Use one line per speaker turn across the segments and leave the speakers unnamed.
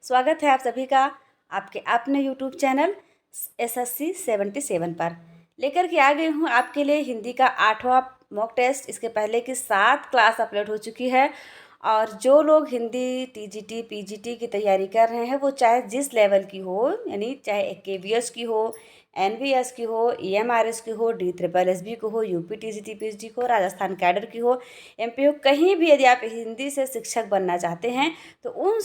स्वागत है आप सभी का आपके अपने यूट्यूब चैनल SSC 77 पर। लेकर के आ गई हूँ आपके लिए हिंदी का 8वां मॉक टेस्ट। इसके पहले की 7 क्लास अपलोड हो चुकी है और जो लोग हिंदी TGT PGT की तैयारी कर रहे हैं वो चाहे जिस लेवल की हो, यानी चाहे KVS की हो, NVS की हो, EMRS की हो, DSSB की हो, UP TGT PGT की हो, राजस्थान कैडर की हो, MP हो, कहीं भी यदि आप हिंदी से शिक्षक बनना चाहते हैं तो उन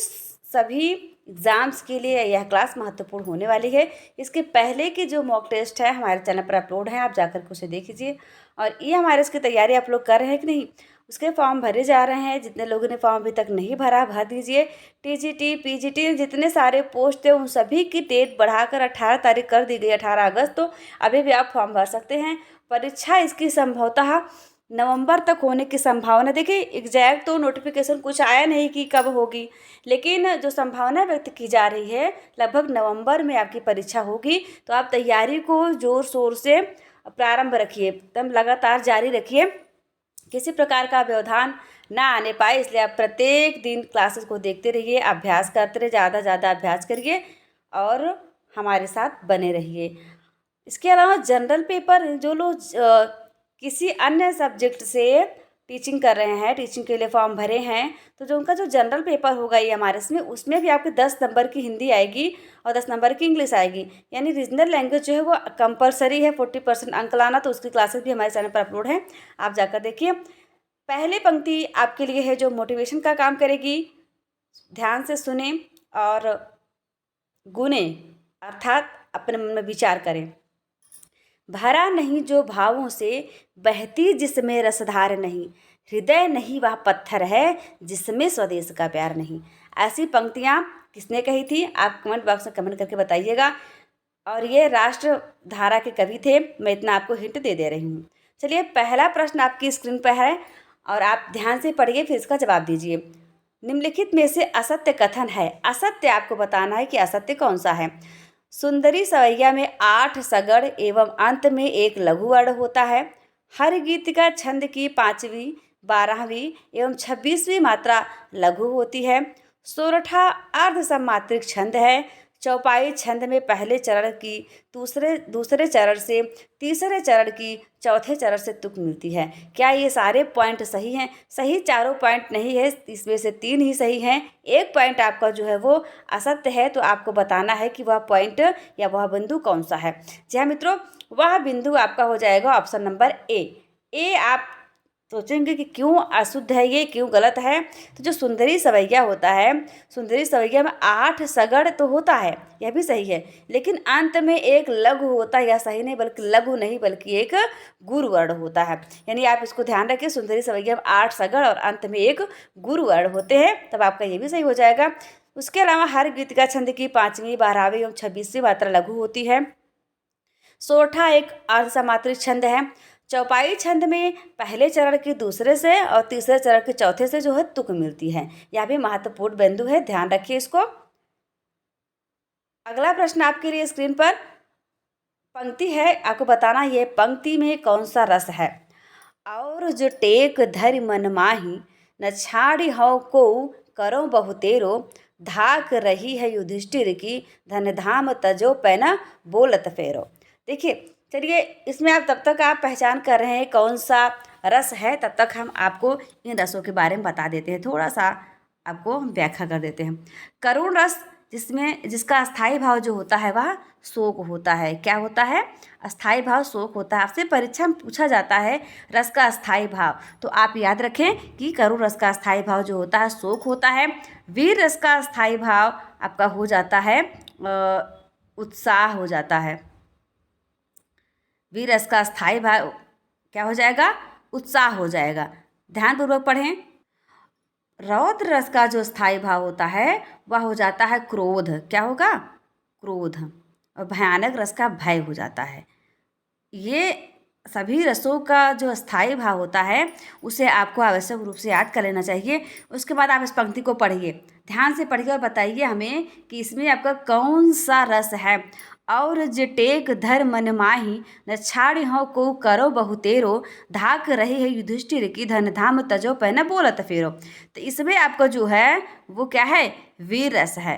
सभी एग्ज़ाम्स के लिए यह क्लास महत्वपूर्ण होने वाली है। इसके पहले की जो मॉक टेस्ट है हमारे चैनल पर अपलोड है, आप जाकर के उसे देख लीजिए। और ये हमारे इसकी तैयारी आप लोग कर रहे हैं कि नहीं, उसके फॉर्म भरे जा रहे हैं। जितने लोगों ने फॉर्म अभी तक नहीं भरा भर दीजिए। TGT PGT जितने सारे पोस्ट थे उन सभी की डेट बढ़ाकर 18 तारीख कर दी गई, 18 अगस्त। तो अभी भी आप फॉर्म भर सकते हैं। परीक्षा इसकी संभवतः नवंबर तक होने की संभावना। देखिए एग्जैक्ट तो नोटिफिकेशन कुछ आया नहीं कि कब होगी, लेकिन जो संभावना व्यक्त की जा रही है लगभग नवंबर में आपकी परीक्षा होगी। तो आप तैयारी को ज़ोर शोर से प्रारंभ रखिए, एकदम लगातार जारी रखिए, किसी प्रकार का व्यवधान ना आने पाए। इसलिए आप प्रत्येक दिन क्लासेस को देखते रहिए, अभ्यास करते रहिए, ज़्यादा ज़्यादा अभ्यास करिए और हमारे साथ बने रहिए। इसके अलावा जनरल पेपर जो लोग किसी अन्य सब्जेक्ट से टीचिंग कर रहे हैं, टीचिंग के लिए फॉर्म भरे हैं, तो जो उनका जो जनरल पेपर होगा ये हमारे इसमें, उसमें भी आपके 10 नंबर की हिंदी आएगी और 10 नंबर की इंग्लिश आएगी। यानी रीजनल लैंग्वेज जो है वो कंपलसरी है 40% अंक लाना। तो उसकी क्लासेस भी हमारे चैनल पर अपलोड है, आप जाकर देखिए। पहली पंक्ति आपके लिए है जो मोटिवेशन का काम करेगी। ध्यान से सुने और गुने, अर्थात अपने मन में विचार करें। भरा नहीं जो भावों से, बहती जिसमें रसधार नहीं, हृदय नहीं वह पत्थर है जिसमें स्वदेश का प्यार नहीं। ऐसी पंक्तियाँ किसने कही थी, आप कमेंट बॉक्स में कमेंट करके बताइएगा। और ये राष्ट्रधारा के कवि थे, मैं इतना आपको हिंट दे रही हूँ। चलिए पहला प्रश्न आपकी स्क्रीन पर है और आप ध्यान से पढ़िए, फिर इसका जवाब दीजिए। निम्नलिखित में से असत्य कथन है। असत्य आपको बताना है कि असत्य कौन सा है। सुंदरी सवैया में 8 सगड़ एवं अंत में एक लघु वर्ण होता है। हर गीत का छंद की 5वीं 12वीं एवं 26वीं मात्रा लघु होती है। सोरठा अर्ध सम्मात्रिक छंद है। चौपाई छंद में पहले चरण की दूसरे चरण से तीसरे चरण की चौथे चरण से तुक मिलती है। क्या ये सारे पॉइंट सही हैं? सही चारों पॉइंट नहीं है, इसमें से 3 ही सही हैं। एक पॉइंट आपका जो है वो असत्य है, तो आपको बताना है कि वह पॉइंट या वह बिंदु कौन सा है। जी हाँ मित्रों, वह बिंदु आपका हो जाएगा ऑप्शन नंबर ए। आप सोचेंगे कि क्यों अशुद्ध है, ये क्यों गलत है। तो जो सुंदरी सवैया होता है, सुंदरी सवैया में 8 सगड़ तो होता है, यह भी सही है, लेकिन अंत में एक लघु होता है, यह सही नहीं, बल्कि लघु नहीं बल्कि एक गुरु वर्ण होता है। यानी आप इसको ध्यान रखिए, सुंदरी सवैया में 8 सगड़ और अंत में एक गुरु वर्ण होते हैं, तब आपका ये भी सही हो जाएगा। उसके अलावा हर गीत का छंद की 5वीं 12वीं एवं 26वीं मात्रा लघु होती है। सोरठा एक अर्ध समात्रिक छंद है। चौपाई छंद में पहले चरण के दूसरे से और तीसरे चरण के चौथे से जो है तुक मिलती है। यह भी महत्वपूर्ण बिंदु है, ध्यान रखिए इसको। अगला प्रश्न आपके लिए स्क्रीन पर पंक्ति है, आपको बताना ये पंक्ति में कौन सा रस है। और जो टेक धरि मन माही, न छाड़ी हौ को करो बहुतेरो, धाक रही है युधिष्ठिर की, धन धाम तजो पैना बोलत फेरो। देखिए चलिए, इसमें आप तब तक आप पहचान कर रहे हैं कौन सा रस है, तब तक हम आपको इन रसों के बारे में बता देते हैं। थोड़ा सा आपको हम व्याख्या कर देते हैं। करुण रस जिसका अस्थाई भाव जो होता है वह शोक होता है। क्या होता है? अस्थाई भाव शोक होता है। आपसे परीक्षा में पूछा जाता है रस का अस्थाई भाव, तो आप याद रखें कि करुण रस का अस्थाई भाव जो होता है शोक होता है। वीर रस का अस्थाई भाव आपका हो जाता है उत्साह हो जाता है। वीर रस का स्थायी भाव क्या हो जाएगा? उत्साह हो जाएगा। ध्यानपूर्वक पढ़ें। रौद्र रस का जो स्थायी भाव होता है वह हो जाता है क्रोध। क्या होगा? क्रोध। और भयानक रस का भय हो जाता है। ये सभी रसों का जो स्थायी भाव होता है उसे आपको आवश्यक रूप से याद कर लेना चाहिए। उसके बाद आप इस पंक्ति को पढ़िए, ध्यान से पढ़िए और बताइए हमें कि इसमें आपका कौन सा रस है। और जटेक धर मन माही, न छाड़ी हो को करो बहुतेरो, धाक रही है युधिष्ठिर की, धन धाम तजो पै न बोलत फेरो। तो इसमें आपका जो है वो क्या है? वीर रस है।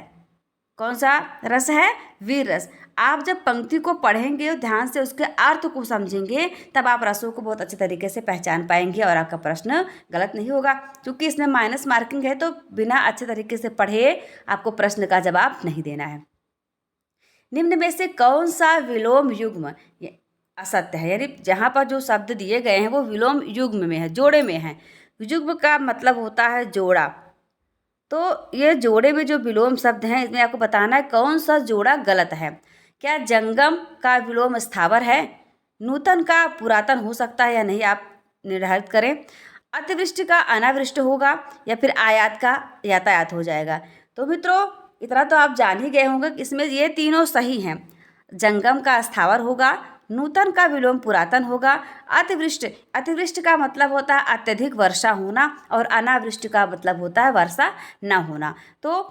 कौन सा रस है? वीर रस। आप जब पंक्ति को पढ़ेंगे और ध्यान से उसके अर्थ को समझेंगे तब आप रसों को बहुत अच्छे तरीके से पहचान पाएंगे और आपका प्रश्न गलत नहीं होगा। क्योंकि इसमें माइनस मार्किंग है तो बिना अच्छे तरीके से पढ़े आपको प्रश्न का जवाब नहीं देना है। निम्न में से कौन सा विलोम युग्म असत्य है? यानी जहाँ पर जो शब्द दिए गए हैं वो विलोम युग्म में है, जोड़े में है। युग्म का मतलब होता है जोड़ा। तो ये जोड़े में जो विलोम शब्द हैं इसमें आपको बताना है कौन सा जोड़ा गलत है। क्या जंगम का विलोम स्थावर है? नूतन का पुरातन हो सकता है या नहीं, आप निर्धारित करें। अतिवृष्टि का अनावृष्ट होगा या फिर आयात का यातायात हो जाएगा। तो मित्रों इतना तो आप जान ही गए होंगे कि इसमें ये तीनों सही हैं। जंगम का स्थावर होगा, नूतन का विलोम पुरातन होगा, अतिवृष्ट का मतलब होता है अत्यधिक वर्षा होना और अनावृष्टि का मतलब होता है वर्षा न होना। तो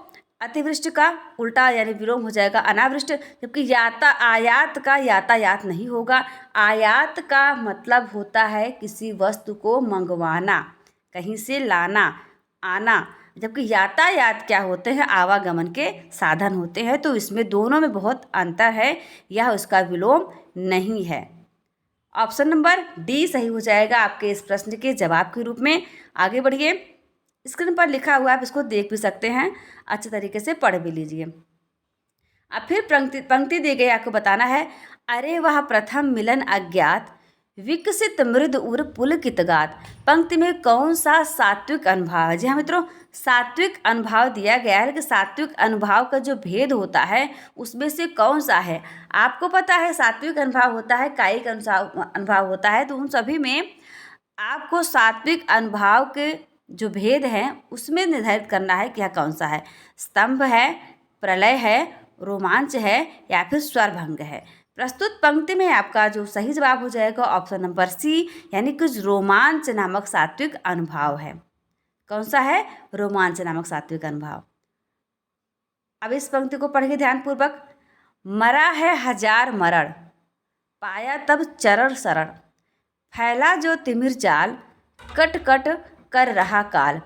अतिवृष्टि का उल्टा यानी विलोम हो जाएगा अनावृष्ट। जबकि आयात का यातायात नहीं होगा। आयात का मतलब होता है किसी वस्तु को मंगवाना, कहीं से लाना, आना। जबकि यातायात क्या होते हैं? आवागमन के साधन होते हैं। तो इसमें दोनों में बहुत अंतर है, यह उसका विलोम नहीं है। ऑप्शन नंबर डी सही हो जाएगा आपके इस प्रश्न के जवाब के रूप में। आगे बढ़िए, स्क्रीन पर लिखा हुआ आप इसको देख भी सकते हैं, अच्छे तरीके से पढ़ भी लीजिए। अब फिर पंक्ति दी गई, आपको बताना है अरे वह प्रथम मिलन अज्ञात, विकसित मृद उर पुलकित गात। पंक्ति में कौन सा सात्विक अनुभाव है? जी हाँ मित्रों, सात्विक अनुभाव दिया गया है कि सात्विक अनुभाव का जो भेद होता है उसमें से कौन सा है? आपको पता है सात्विक अनुभाव होता है, कायिक अनुभाव होता है। तो उन सभी में आपको सात्विक अनुभाव के जो भेद हैं उसमें निर्धारित करना है कि यह कौन सा है। स्तंभ है, प्रलय है, रोमांच है या फिर स्वरभंग है। प्रस्तुत पंक्ति में आपका जो सही जवाब हो जाएगा ऑप्शन नंबर सी, यानी कि रोमांच नामक सात्विक अनुभाव है। कौन सा है? रोमांच नामक सात्विक अनुभाव। अब इस पंक्ति को पढ़िए ध्यानपूर्वक। मरा है हजार मरण, पाया तब चरण शरण, फैला जो तिमिर जाल, कट कट कर रहा काल।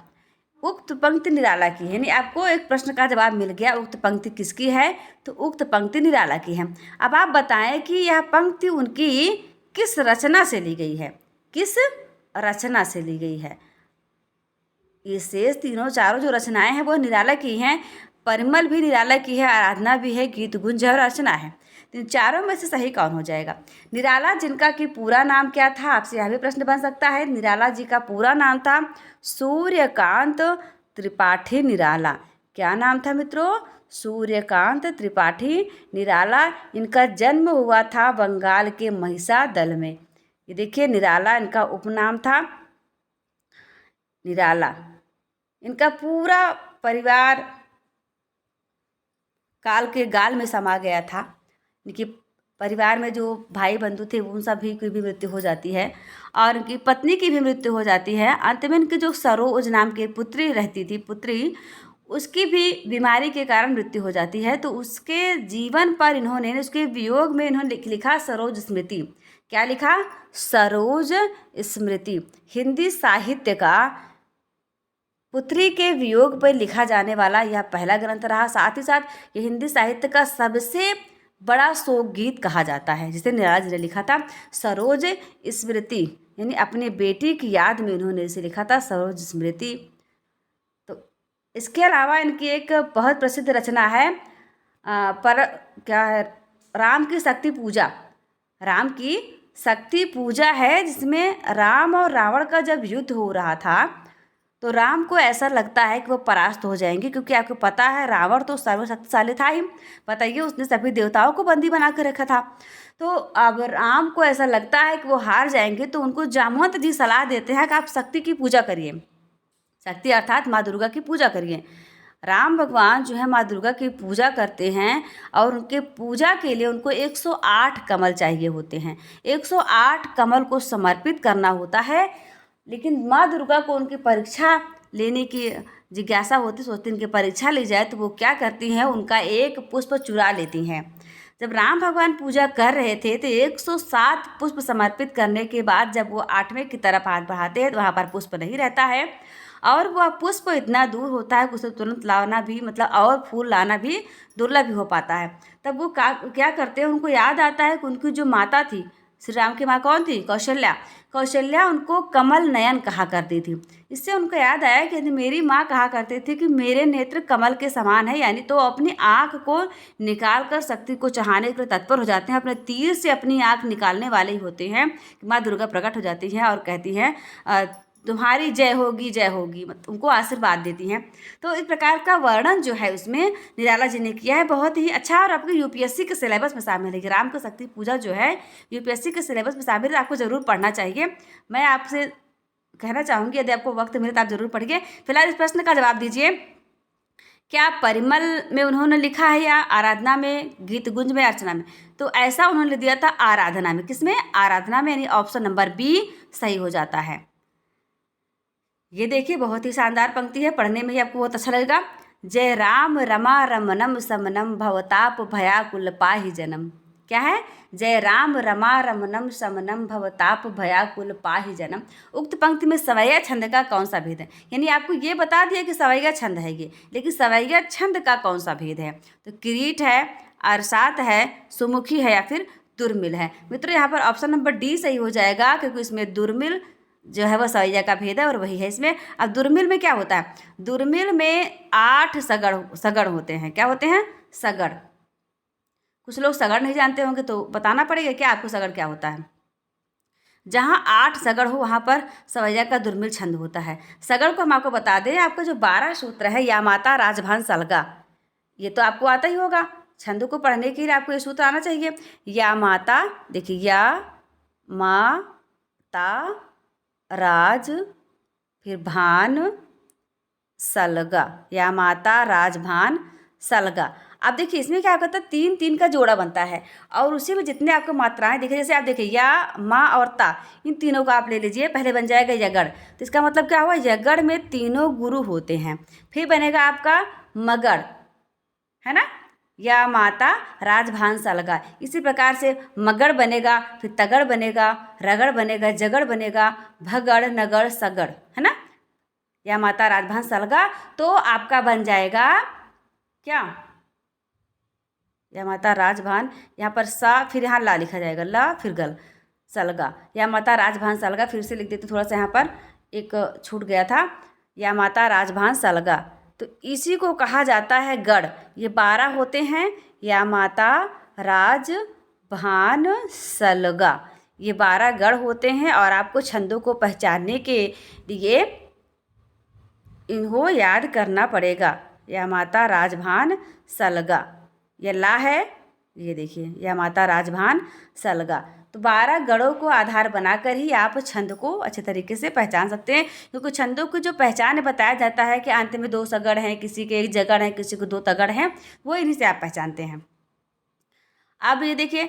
उक्त पंक्ति निराला की है, यानी आपको एक प्रश्न का जवाब मिल गया। उक्त पंक्ति किसकी है? तो उक्त पंक्ति निराला की है। अब आप बताएं कि यह पंक्ति उनकी किस रचना से ली गई है? किस रचना से ली गई है? ये शेष तीनों चारों जो रचनाएं हैं वो निराला की हैं। परिमल भी निराला की है, आराधना भी है, गीत गुंज है और अर्चना है। तो इन चारों में से सही कौन हो जाएगा? निराला जिनका कि पूरा नाम क्या था? आपसे यह भी प्रश्न बन सकता है। निराला जी का पूरा नाम था सूर्यकांत त्रिपाठी निराला। क्या नाम था मित्रों? सूर्यकांत त्रिपाठी निराला। इनका जन्म हुआ था बंगाल के महिषादल में। ये देखिए निराला इनका उपनाम था, निराला। इनका पूरा परिवार काल के गाल में समा गया था। इनकी परिवार में जो भाई बंधु थे उन सभी की भी मृत्यु हो जाती है और उनकी पत्नी की भी मृत्यु हो जाती है। अंत में इनकी जो सरोज नाम की पुत्री रहती थी, पुत्री, उसकी भी बीमारी के कारण मृत्यु हो जाती है। तो उसके जीवन पर इन्होंने, उसके वियोग में इन्होंने लिखा सरोज स्मृति। क्या लिखा? सरोज स्मृति। हिंदी साहित्य का पुत्री के वियोग पर लिखा जाने वाला यह पहला ग्रंथ रहा। साथ ही साथ ये हिंदी साहित्य का सबसे बड़ा शोक गीत कहा जाता है, जिसे निराला जी ने लिखा था। सरोज स्मृति यानी अपनी बेटी की याद में इन्होंने इसे लिखा था, सरोज स्मृति। तो इसके अलावा इनकी एक बहुत प्रसिद्ध रचना है पर क्या है, राम की शक्ति पूजा। राम की शक्ति पूजा है, जिसमें राम और रावण का जब युद्ध हो रहा था तो राम को ऐसा लगता है कि वो परास्त हो जाएंगे, क्योंकि आपको पता है रावण तो सर्वशक्तिशाली था ही। बताइए, उसने सभी देवताओं को बंदी बना कर रखा था। तो अब राम को ऐसा लगता है कि वो हार जाएंगे, तो उनको जामवंत जी सलाह देते हैं कि आप शक्ति की पूजा करिए। शक्ति अर्थात माँ दुर्गा की पूजा करिए। राम भगवान जो है माँ दुर्गा की पूजा करते हैं और उनके पूजा के लिए उनको 108 कमल चाहिए होते हैं। 108 कमल को समर्पित करना होता है। लेकिन माँ दुर्गा को उनकी परीक्षा लेने की जिज्ञासा होती, सोचती इनकी परीक्षा ली जाए, तो वो क्या करती हैं, उनका एक पुष्प चुरा लेती हैं। जब राम भगवान पूजा कर रहे थे तो 107 पुष्प समर्पित करने के बाद जब वो 8वें की तरफ हाथ बढ़ाते हैं तो वहाँ पर पुष्प नहीं रहता है और वह पुष्प इतना दूर होता है कि उसे तुरंत लाना भी मतलब और फूल लाना भी दुर्लभ ही हो पाता है। तब वो क्या करते हैं, उनको याद आता है कि उनकी जो माता थी, श्री राम की माँ कौन थी? कौशल्या। कौशल्या उनको कमल नयन कहा करती थी। इससे उनको याद आया कि मेरी माँ कहा करती थी कि मेरे नेत्र कमल के समान है, यानी तो अपनी आँख को निकाल कर शक्ति को चाहने के लिए तत्पर हो जाते हैं, अपने तीर से अपनी आँख निकालने वाले ही होते हैं। माँ दुर्गा प्रकट हो जाती हैं और कहती हैं तुम्हारी जय होगी, उनको आशीर्वाद देती हैं। तो इस प्रकार का वर्णन जो है उसमें निराला जी ने किया है, बहुत ही अच्छा, और आपके यूपीएससी के सिलेबस में शामिल है। राम की शक्ति पूजा जो है यूपीएससी के सिलेबस में शामिल है, आपको ज़रूर पढ़ना चाहिए। मैं आपसे कहना चाहूँगी यदि आपको वक्त मिले तो आप ज़रूर पढ़िए। फिलहाल इस प्रश्न का जवाब दीजिए, क्या परिमल में उन्होंने लिखा है या आराधना में, गीत गुंज में, अर्चना में? तो ऐसा उन्होंने दिया था आराधना में। किसमें? आराधना में, यानी ऑप्शन नंबर बी सही हो जाता है। ये देखिए बहुत ही शानदार पंक्ति है, पढ़ने में ही आपको बहुत अच्छा लगेगा। जय राम रमा रमनम समनम भवताप भयाकुल पाहि जनम। क्या है? जय राम रमा रमनम समनम भवताप भयाकुल पाहि जनम। उक्त पंक्ति में सवैया छंद का कौन सा भेद है? यानी आपको ये बता दिया कि सवैया छंद है ये, लेकिन सवैया छंद का कौन सा भेद है? तो किरीट है, अरसात है, सुमुखी है, या फिर दुर्मिल है। मित्रों यहाँ पर ऑप्शन नंबर डी सही हो जाएगा, क्योंकि इसमें दुर्मिल जो है वह सवैया का भेद है और वही है इसमें। अब दुर्मिल में क्या होता है? दुर्मिल में 8 सगड़ होते हैं। क्या होते हैं? सगड़। कुछ लोग सगड़ नहीं जानते होंगे तो बताना पड़ेगा क्या आपको सगड़ क्या होता है। जहाँ 8 सगड़ हो वहाँ पर सवैया का दुर्मिल छंद होता है। सगड़ को हम आपको बता दें, आपका जो 12 सूत्र है, या माता राजभान सलगा, ये तो आपको आता ही होगा। छंद को पढ़ने के लिए आपको ये सूत्र आना चाहिए। या माता, देखिए या माता राज फिर भान सलगा, या माता राजभान सलगा। अब देखिए इसमें क्या होता है, 3 का जोड़ा बनता है और उसी में जितने आपको मात्राएं देखिए, जैसे आप देखिए या, माँ और ता, इन तीनों का आप ले लीजिए। पहले बन जाएगा यगड़, तो इसका मतलब क्या हुआ? यगड़ में तीनों गुरु होते हैं। फिर बनेगा आपका मगड़, है ना, या माता राजभान सलगा। इसी प्रकार से मगड़ बनेगा, फिर तगड़ बनेगा, रगड़ बनेगा, जगड़ बनेगा, भगड़, नगड़, सगड़, है ना, या माता राजभान सलगा। तो आपका बन जाएगा क्या? या माता राजभान, यहाँ पर सा, फिर यहाँ ला लिखा जाएगा, ला फिर गल, सलगा, या माता राजभान सलगा। फिर से लिख देते, थोड़ा सा यहाँ पर एक छूट गया था, या माता राजभान सलगा। तो इसी को कहा जाता है गढ़। ये 12 होते हैं, या माता राजभान सलगा, ये 12 गढ़ होते हैं। और आपको छंदों को पहचानने के लिए इनको याद करना पड़ेगा। या माता राजभान सलगा, ये ला है, ये देखिए, या माता राजभान सलगा। तो 12 गढ़ों को आधार बनाकर ही आप छंद को अच्छे तरीके से पहचान सकते हैं, क्योंकि छंदों की जो पहचान बताया जाता है कि अंत में 2 सगड़ हैं, किसी के 1 जगड़ है, किसी को 2 तगड़ हैं, वो इन्हीं से आप पहचानते हैं। अब ये देखिए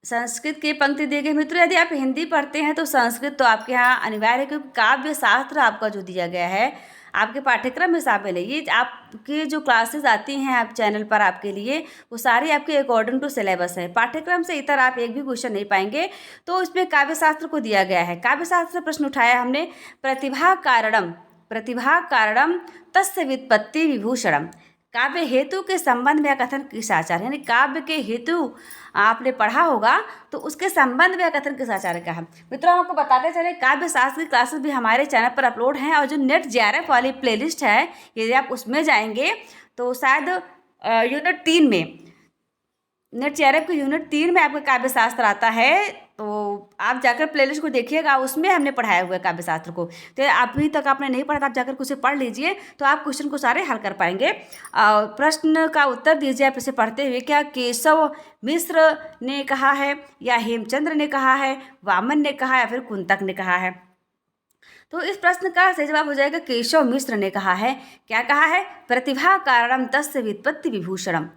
संस्कृत की पंक्ति दी गई। मित्रों यदि आप हिंदी पढ़ते हैं तो संस्कृत तो आपके यहाँ अनिवार्य है, क्योंकि काव्य शास्त्र आपका जो दिया गया है आपके पाठ्यक्रम में शामिल है। ये आपकी जो क्लासेस आती हैं आप चैनल पर आपके लिए, वो सारी आपके अकॉर्डिंग टू सिलेबस है। पाठ्यक्रम से इतर आप एक भी क्वेश्चन नहीं पाएंगे। तो इसमें काव्य शास्त्र को दिया गया है। काव्य शास्त्र से प्रश्न उठाया हमने, प्रतिभा कारणम तस्य व्युत्पत्ति विभूषणम। काव्य हेतु के संबंध में कथन किस आचार्य, यानी काव्य के हेतु आपने पढ़ा होगा तो उसके संबंध में कथन किस आचार्य का है। मित्रों आपको बताते चले काव्य शास्त्र की क्लासेस भी हमारे चैनल पर अपलोड हैं, और जो नेट जेआरएफ वाली प्लेलिस्ट है यदि आप उसमें जाएंगे तो शायद यूनिट 3 में, नेट जेआरएफ के यूनिट 3 में आपका काव्य शास्त्र आता है। तो आप जाकर प्लेलिस्ट को देखिएगा, उसमें हमने पढ़ाया हुआ है काव्य शास्त्र को। तो अभी तक आपने नहीं पढ़ा, आप जाकर उसे पढ़ लीजिए, तो आप क्वेश्चन को सारे हल कर पाएंगे। प्रश्न का उत्तर दीजिए आप इसे पढ़ते हुए। क्या केशव मिश्र ने कहा है, या हेमचंद्र ने कहा है, वामन ने कहा, या फिर कुंतक ने कहा है? तो इस प्रश्न का सही जवाब हो जाएगा केशव मिश्र ने कहा है। क्या कहा है? प्रतिभा कारणम तस्य व्युत्पत्ति विभूषणम।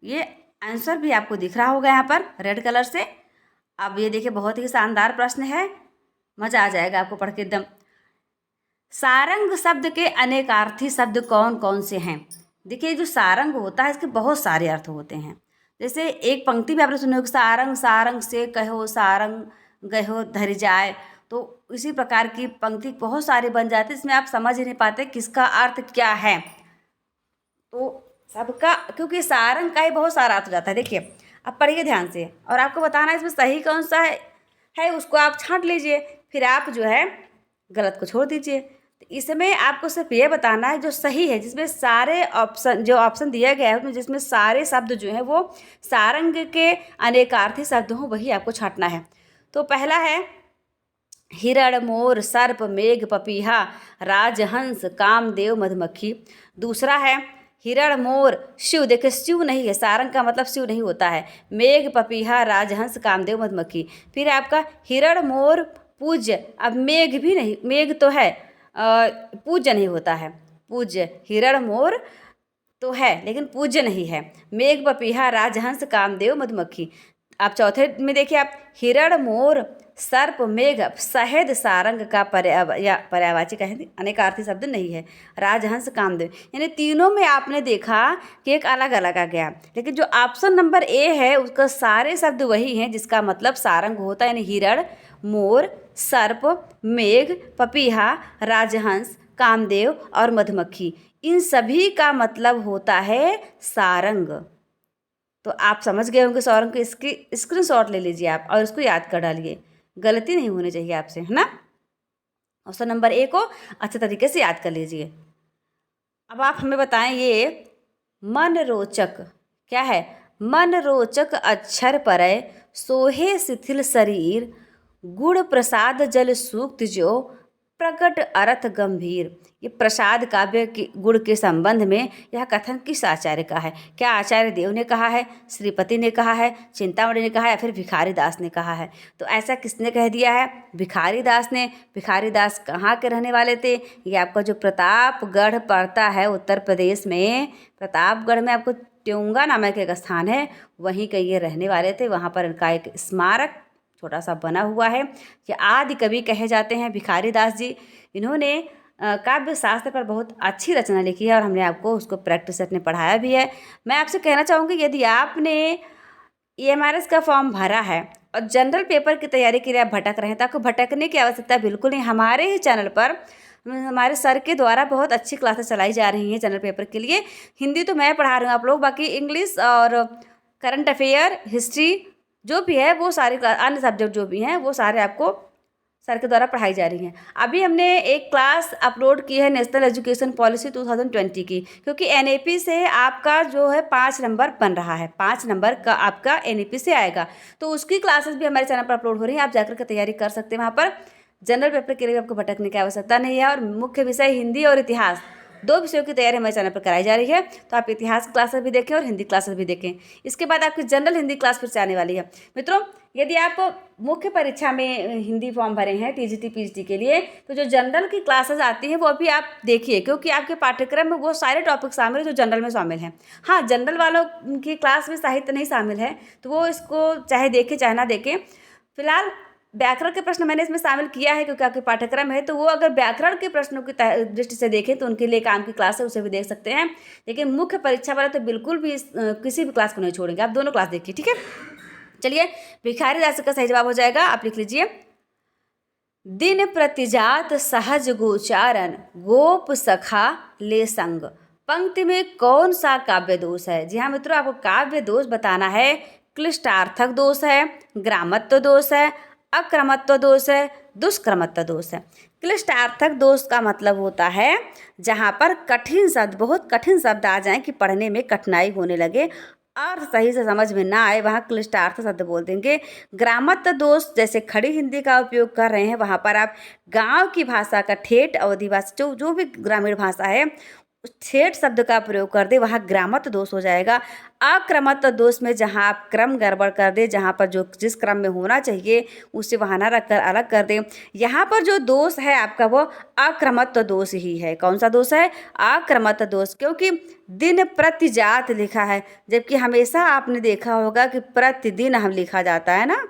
ये आंसर भी आपको दिख रहा होगा यहाँ पर रेड कलर से। अब ये देखिए बहुत ही शानदार प्रश्न है, मजा आ जाएगा आपको पढ़ के एकदम। सारंग शब्द के अनेकार्थी शब्द कौन कौन से हैं? देखिए जो सारंग होता है इसके बहुत सारे अर्थ होते हैं। जैसे एक पंक्ति भी आपने सुनी होगी, सारंग सारंग से कहो सारंग गहो धर जाए, तो इसी प्रकार की पंक्ति बहुत सारे बन जाते हैं, इसमें आप समझ ही नहीं पाते किसका अर्थ क्या है। तो सबका, क्योंकि सारंग का ही बहुत सारा अर्थ हो जाता है। देखिए अब पढ़िए ध्यान से, और आपको बताना है इसमें सही कौन सा है उसको आप छांट लीजिए, फिर आप जो है गलत को छोड़ दीजिए। तो इसमें आपको सिर्फ ये बताना है जो सही है, जिसमें सारे ऑप्शन, जो ऑप्शन दिया गया है उसमें जिसमें सारे शब्द जो हैं वो सारंग के अनेकार्थी शब्द हों, वही आपको छांटना है। तो पहला है हिरण, मोर, सर्प, मेघ, पपीहा, राजहंस, कामदेव, मधुमक्खी। दूसरा है हिरण, मोर, शिव। देखिए शिव नहीं है, सारंग का मतलब शिव नहीं होता है। मेघ, पपीहा, राजहंस, कामदेव, मधुमक्खी। फिर आपका हिरण, मोर, पूज्य। अब मेघ भी नहीं, मेघ तो है, पूज्य नहीं होता है। पूज्य, हिरण, मोर तो है लेकिन पूज्य नहीं है। मेघ, पपीहा, राजहंस, कामदेव, मधुमक्खी। आप चौथे में देखिए, आप हिरण, मोर, सर्प, मेघ, शहद, सारंग का पर्यायवाची का अनेकार्थी शब्द नहीं है। राजहंस, कामदेव, यानी तीनों में आपने देखा कि एक अलग अलग आ गया, लेकिन जो ऑप्शन नंबर ए है उसका सारे शब्द वही हैं जिसका मतलब सारंग होता है, यानी हिरण, मोर, सर्प, मेघ, पपीहा, राजहंस, कामदेव और मधुमक्खी, इन सभी का मतलब होता है सारंग। तो आप समझ गए होंगे सारंग को, इसकी स्क्रीनशॉट ले लीजिए आप और इसको याद कर डालिए, गलती नहीं होनी चाहिए आपसे, है ना। ऑप्शन नंबर ए को अच्छे तरीके से याद कर लीजिए। अब आप हमें बताएं, ये मन रोचक क्या है? मन रोचक अक्षर परय, सोहे शिथिल शरीर, गुण प्रसाद जल सूक्त जो, प्रकट अर्थ गंभीर। ये प्रसाद काव्य के गुण के संबंध में यह कथन किस आचार्य का है? क्या आचार्य देव ने कहा है, श्रीपति ने कहा है, चिंतामणि ने कहा है, या फिर भिखारी दास ने कहा है? तो ऐसा किसने कह दिया है? भिखारी दास ने। भिखारी दास कहाँ के रहने वाले थे? ये आपका जो प्रतापगढ़ पड़ता है उत्तर प्रदेश में, प्रतापगढ़ में आपको ट्यूंगा नामक एक स्थान है, वहीं के ये रहने वाले थे। वहाँ पर इनका एक स्मारक छोटा सा बना हुआ है। ये आदि कवि कहे जाते हैं भिखारी दास जी। इन्होंने काव्य शास्त्र पर बहुत अच्छी रचना लिखी है और हमने आपको उसको प्रैक्टिस सेट में पढ़ाया भी है। मैं आपसे कहना चाहूँगी, यदि आपने EMRS का फॉर्म भरा है और जनरल पेपर की तैयारी के लिए आप भटक रहे हैं, तो आपको भटकने की आवश्यकता बिल्कुल नहीं। हमारे ही चैनल पर हमारे सर के द्वारा बहुत अच्छी क्लासेस चलाई जा रही हैं जनरल पेपर के लिए। हिंदी तो मैं पढ़ा रही हूँ आप लोग, बाकी इंग्लिश और करंट अफेयर, हिस्ट्री जो भी है वो सारे अन्य सब्जेक्ट जो भी हैं वो सारे आपको सर के द्वारा पढ़ाई जा रही हैं। अभी हमने एक क्लास अपलोड की है नेशनल एजुकेशन पॉलिसी 2020 की, क्योंकि NAP से आपका जो है 5 नंबर बन रहा है, 5 नंबर का आपका NAP से आएगा। तो उसकी क्लासेस भी हमारे चैनल पर अपलोड हो रही हैं, आप जाकर के तैयारी कर सकते हैं। वहाँ पर जनरल पेपर के लिए आपको भटकने की आवश्यकता नहीं है। और मुख्य विषय हिंदी और इतिहास, 2 विषयों की तैयारी हमारे चैनल पर कराई जा रही है। तो आप इतिहास क्लासेस भी देखें और हिंदी क्लासेस भी देखें। इसके बाद आपकी जनरल हिंदी क्लास फिर से आने वाली है। मित्रों, यदि आप मुख्य परीक्षा में हिंदी फॉर्म भरे हैं TGT PGT के लिए, तो जो जनरल की क्लासेस आती हैं वो अभी आप देखिए, क्योंकि आपके पाठ्यक्रम में वो सारे टॉपिक शामिल हैं जो जनरल में शामिल हैं। हाँ, जनरल वालों की क्लास में साहित्य नहीं शामिल है, तो वो इसको चाहे देखें चाहे ना देखें। फिलहाल व्याकरण के प्रश्न मैंने इसमें शामिल किया है क्योंकि आपके पाठ्यक्रम है, तो वो अगर व्याकरण के प्रश्नों की दृष्टि से देखें तो उनके लिए काम की क्लास है, उसे भी देख सकते हैं। लेकिन मुख्य परीक्षा वाला तो बिल्कुल भी किसी भी क्लास को नहीं छोड़ेंगे, आप दोनों क्लास देखिए, ठीक है। चलिए, भिखारी दास का सही जवाब हो जाएगा, आप लिख लीजिए, दिन प्रतिजात सहज गोचारन, गोप सखा ले संग। पंक्ति में कौन सा काव्य दोष है? जी हाँ मित्रों, आपको काव्य दोष बताना है। क्लिष्टार्थक दोष है, ग्रामत्व दोष है, अक्रमत्व दोष है, दुष्क्रमत्व दोष है। क्लिष्टार्थक दोष का मतलब होता है जहाँ पर कठिन शब्द, बहुत कठिन शब्द आ जाएं कि पढ़ने में कठिनाई होने लगे, अर्थ सही से समझ में ना आए, वहाँ क्लिष्टार्थ शब्द बोल देंगे। ग्रामत्व दोष, जैसे खड़ी हिंदी का उपयोग कर रहे हैं, वहाँ पर आप गांव की भाषा का, ठेठ अवधि भाषा, जो भी ग्रामीण भाषा है, ठेठ शब्द का प्रयोग कर दे, वहाँ ग्रामत्व दोष हो जाएगा। अक्रमत्व दोष में जहाँ आप क्रम गड़बड़ कर दे, जहाँ पर जो जिस क्रम में होना चाहिए उसे वहाँ ना रखकर अलग कर दे, यहाँ पर जो दोष है आपका वो अक्रमत्व दोष ही है। कौन सा दोष है? अक्रमत्व दोष, क्योंकि दिन प्रतिजात लिखा है, जबकि हमेशा आपने देखा होगा कि प्रतिदिन हम लिखा जाता है ना,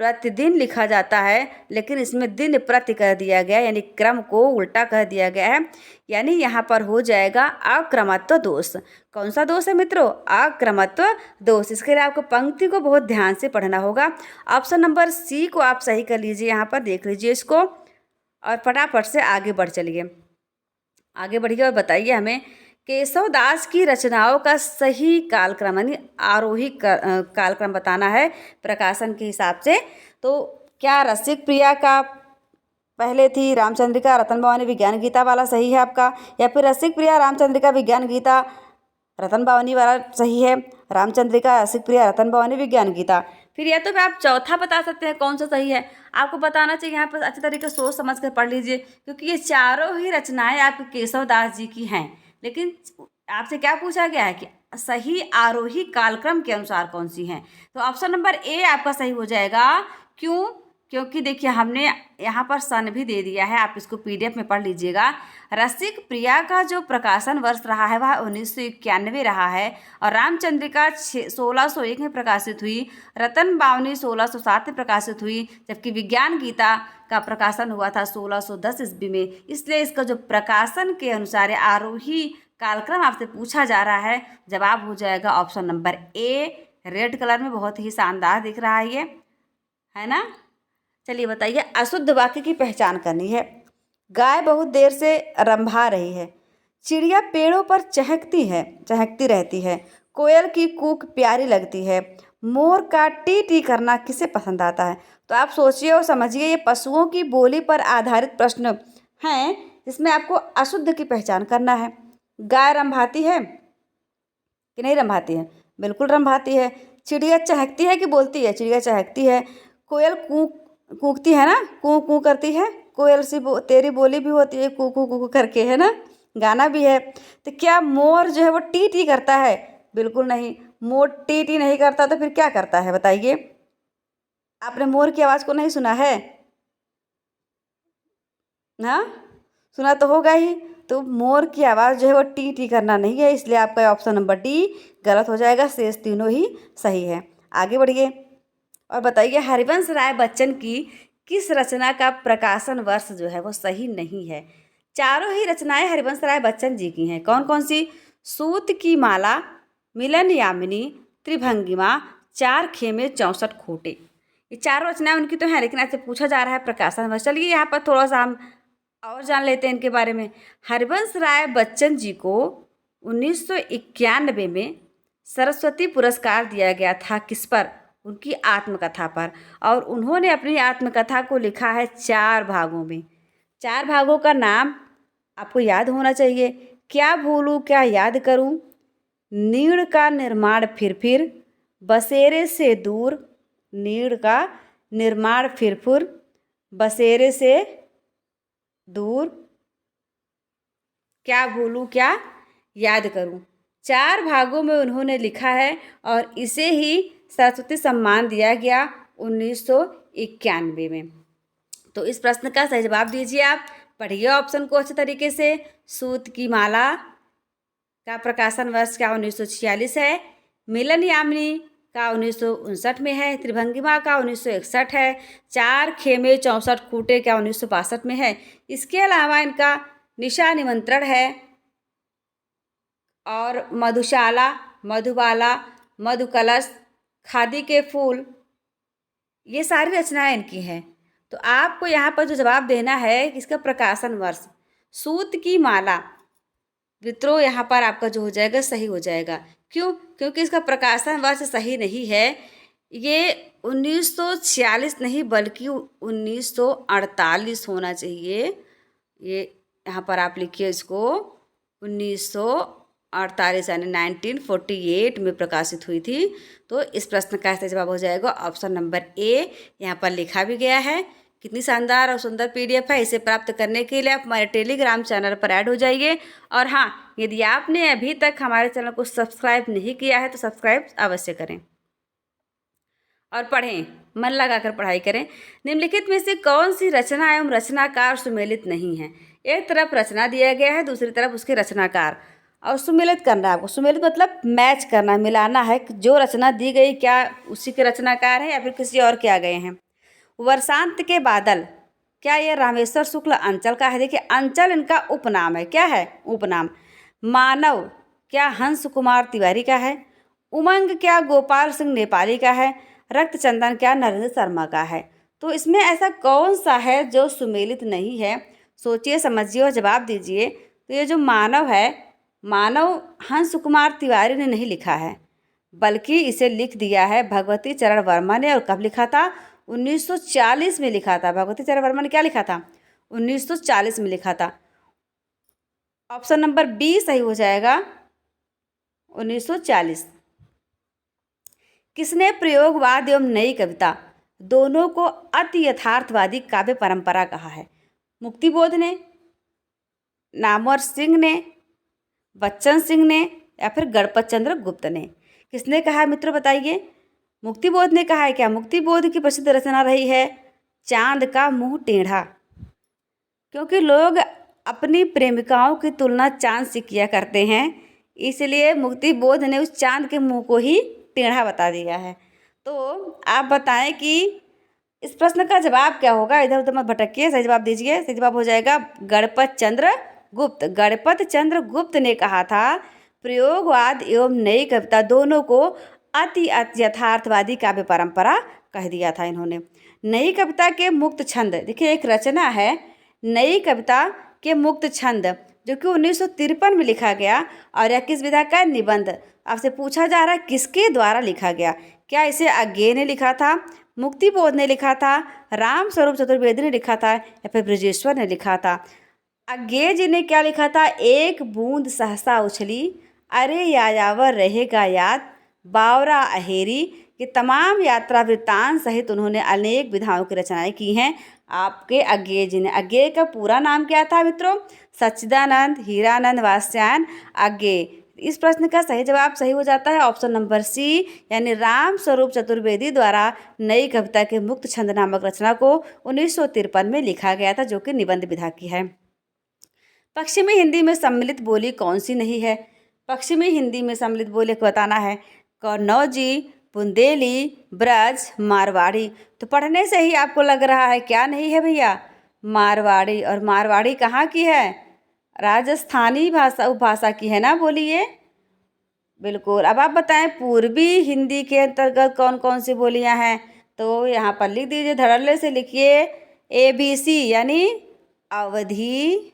प्रतिदिन लिखा जाता है, लेकिन इसमें दिन प्रति कर दिया गया, यानी क्रम को उल्टा कर दिया गया है, यानी यहाँ पर हो जाएगा अक्रमत्व दोष। कौन सा दोष है मित्रों? अक्रमत्व दोष। इसके लिए आपको पंक्ति को बहुत ध्यान से पढ़ना होगा। ऑप्शन नंबर सी को आप सही कर लीजिए, यहाँ पर देख लीजिए इसको और फटाफट से आगे बढ़ चलिए। आगे बढ़िए और बताइए हमें केशव दास की रचनाओं का सही कालक्रम, यानी आरोही कालक्रम बताना है प्रकाशन के हिसाब से। तो क्या रसिक प्रिया का पहले थी रामचंद्रिका रतन भवानी विज्ञान गीता वाला सही है आपका, या फिर रसिक प्रिया रामचंद्रिका विज्ञान गीता रतन भवानी वाला सही है? रामचंद्रिका रसिक प्रिया रतन भवानी विज्ञान गीता। फिर या तो फिर आप चौथा बता सकते हैं कौन सा सही है। आपको बताना चाहिए, यहाँ पर अच्छे तरीके से सोच समझ कर पढ़ लीजिए, क्योंकि ये चारों ही रचनाएं आपके केशव दास जी की हैं। लेकिन आपसे क्या पूछा गया है कि सही आरोही कालक्रम के अनुसार कौन सी हैं? तो ऑप्शन नंबर ए आपका सही हो जाएगा। क्यों? क्योंकि देखिए हमने यहाँ पर सन भी दे दिया है, आप इसको पीडीएफ में पढ़ लीजिएगा। रसिक प्रिया का जो प्रकाशन वर्ष रहा है वह 1991 रहा है, और रामचंद्रिका 1601 में प्रकाशित हुई, रतन बावनी 1607 में प्रकाशित हुई, जबकि विज्ञान गीता का प्रकाशन हुआ था 1610 ईस्वी में। इसलिए इसका जो प्रकाशन के अनुसार आरोही कालक्रम आपसे पूछा जा रहा है, जवाब हो जाएगा option number A. Red colour में बहुत ही शानदार दिख रहा है ये, है ना। चलिए बताइए, अशुद्ध वाक्य की पहचान करनी है। गाय बहुत देर से रंभा रही है, चिड़िया पेड़ों पर चहकती रहती है, कोयल की कूक प्यारी लगती है, मोर का टी टी करना किसे पसंद आता है। तो आप सोचिए और समझिए, ये पशुओं की बोली पर आधारित प्रश्न हैं जिसमें आपको अशुद्ध की पहचान करना है। गाय रंभाती है कि नहीं रंभाती है? बिल्कुल रंभाती है। चिड़िया चहकती है कि बोलती है? चिड़िया चहकती है। कोयल कूकती है ना, कू कू करती है, कोयल सी तेरी बोली भी होती है कू कू कू करके, है ना, गाना भी है। तो क्या मोर जो है वो टी टी करता है? बिल्कुल नहीं, मोर टी टी नहीं करता। तो फिर क्या करता है बताइए? आपने मोर की आवाज़ को नहीं सुना है? हाँ, सुना तो होगा ही। तो मोर की आवाज़ जो है वो टी टी करना नहीं है, इसलिए आपका ऑप्शन नंबर डी गलत हो जाएगा। शेष तीनों ही सही है। आगे बढ़िए और बताइए, हरिवंश राय बच्चन की किस रचना का प्रकाशन वर्ष जो है वो सही नहीं है? चारों ही रचनाएं हरिवंश राय बच्चन जी की हैं। कौन कौन सी? सूत की माला, मिलन यामिनी, त्रिभंगिमा, चार खेमे 64 खोटे। ये चारों रचनाएं उनकी तो हैं, लेकिन ऐसे पूछा जा रहा है प्रकाशन वर्ष। चलिए यहाँ पर थोड़ा सा हम और जान लेते हैं इनके बारे में। हरिवंश राय बच्चन जी को 1991 में सरस्वती पुरस्कार दिया गया था। किस पर? उनकी आत्मकथा पर। और उन्होंने अपनी आत्मकथा को लिखा है 4 भागों में। 4 भागों का नाम आपको याद होना चाहिए। क्या भूलूं क्या याद करूं, नीड़ का निर्माण फिर, बसेरे से दूर, नीड़ का निर्माण फिर, बसेरे से दूर, क्या भूलूं क्या याद करूं। 4 भागों में उन्होंने लिखा है और इसे ही सरस्वती सम्मान दिया गया 1991 में। तो इस प्रश्न का सही जवाब दीजिए आप। पढ़िए ऑप्शन को अच्छे तरीके से। सूत की माला का प्रकाशन वर्ष क्या 1946 है, मिलन यामिनी का 1959 में है, त्रिभंगिमा का 1961 है, चार खेमे 64 खूटे का 1962 में है। इसके अलावा इनका निशा निमंत्रण है और मधुशाला, मधुबाला, मधुकलश, खादी के फूल, ये सारी रचनाएं इनकी हैं। तो आपको यहाँ पर जो जवाब देना है कि इसका प्रकाशन वर्ष, सूत की माला विद्रोह यहाँ पर आपका जो हो जाएगा सही हो जाएगा। क्यों? क्योंकि इसका प्रकाशन वर्ष सही नहीं है। ये 1946 नहीं बल्कि 1948 होना चाहिए। ये यहाँ पर आप लिखिए इसको 1948 यानी 1948 में प्रकाशित हुई थी। तो इस प्रश्न का सही जवाब हो जाएगा ऑप्शन नंबर ए। यहाँ पर लिखा भी गया है। कितनी शानदार और सुंदर पीडीएफ है। इसे प्राप्त करने के लिए आप हमारे टेलीग्राम चैनल पर ऐड हो जाइए। और हाँ, यदि आपने अभी तक हमारे चैनल को सब्सक्राइब नहीं किया है तो सब्सक्राइब अवश्य करें और पढ़ें, मन लगाकर पढ़ाई करें। निम्नलिखित में से कौन सी रचना एवं रचनाकार सुमेलित नहीं है? एक तरफ रचना दिया गया है, दूसरी तरफ उसके रचनाकार, और सुमेलित करना है आपको। सुमेलित मतलब मैच करना, मिलाना है। जो रचना दी गई क्या उसी के रचनाकार है या फिर किसी और के आ गए हैं। वर्षांत के बादल, क्या ये रामेश्वर शुक्ल अंचल का है? देखिए अंचल इनका उपनाम है। क्या है? उपनाम। मानव, क्या हंस कुमार तिवारी का है? उमंग, क्या गोपाल सिंह नेपाली का है? रक्तचंदन, क्या नरेंद्र शर्मा का है? तो इसमें ऐसा कौन सा है जो सुमेलित नहीं है? सोचिए समझिए और जवाब दीजिए। तो ये जो मानव है, मानव हंस कुमार तिवारी ने नहीं लिखा है, बल्कि इसे लिख दिया है भगवती चरण वर्मा ने। और कब लिखा था? 1940 में लिखा था। भगवती चरण वर्मा ने क्या लिखा था? 1940 में लिखा था। ऑप्शन नंबर बी सही हो जाएगा, 1940। किसने प्रयोगवाद एवं नई कविता दोनों को अति यथार्थवादी काव्य परंपरा कहा है? मुक्तिबोध ने, नामवर सिंह ने, बच्चन सिंह ने, या फिर गणपत चंद्र गुप्त ने? किसने कहा है मित्रों बताइए? मुक्तिबोध ने कहा है। क्या? मुक्तिबोध की प्रसिद्ध रचना रही है चांद का मुंह टेढ़ा, क्योंकि लोग अपनी प्रेमिकाओं की तुलना चांद से किया करते हैं, इसलिए मुक्तिबोध ने उस चांद के मुंह को ही टेढ़ा बता दिया है। तो आप बताएं कि इस प्रश्न का जवाब क्या होगा? इधर उधर मत भटकिए, सही जवाब दीजिए। सही जवाब हो जाएगा गणपत चंद्र गुप्त। गणपत चंद्र गुप्त ने कहा था प्रयोगवाद एवं नई कविता दोनों को अति यथार्थवादी काव्य परंपरा कह दिया था इन्होंने। नई कविता के मुक्त छंद, देखिए एक रचना है नई कविता के मुक्त छंद, जो कि 1953 में लिखा गया। और यह किस विधा का? निबंध। आपसे पूछा जा रहा है किसके द्वारा लिखा गया? क्या इसे अज्ञेय ने लिखा था, मुक्तिबोध ने लिखा था, राम स्वरूप चतुर्वेदी ने लिखा था, या फिर बृजेश्वर ने लिखा था? अज्ञेय जी ने क्या लिखा था? एक बूंद सहसा उछली, अरे यायावर रहेगा याद, बावरा अहेरी, ये तमाम यात्रा वृत्तांत सहित उन्होंने अनेक विधाओं की रचनाएं की हैं आपके अज्ञेय जी ने। अज्ञेय का पूरा नाम क्या था मित्रों? सच्चिदानंद हीरानंद वात्स्यायन अज्ञेय। इस प्रश्न का सही जवाब सही हो जाता है ऑप्शन नंबर सी, यानी राम स्वरूप चतुर्वेदी द्वारा नई कविता के मुक्त छंद नामक रचना को 1953 में लिखा गया था, जो कि निबंध विधा की है। पश्चिमी हिंदी में सम्मिलित बोली कौन सी नहीं है? पश्चिमी हिंदी में सम्मिलित बोली को बताना है। कन्नौजी, बुंदेली, ब्रज, मारवाड़ी। तो पढ़ने से ही आपको लग रहा है क्या नहीं है भैया? मारवाड़ी। और मारवाड़ी कहाँ की है? राजस्थानी भाषा उपभाषा की है ना, बोलिए। बिल्कुल। अब आप बताएं पूर्वी हिंदी के अंतर्गत कौन कौन सी बोलियां हैं? तो यहाँ पर लिख दीजिए, धड़ल्ले से लिखिए। ABC यानी अवधी,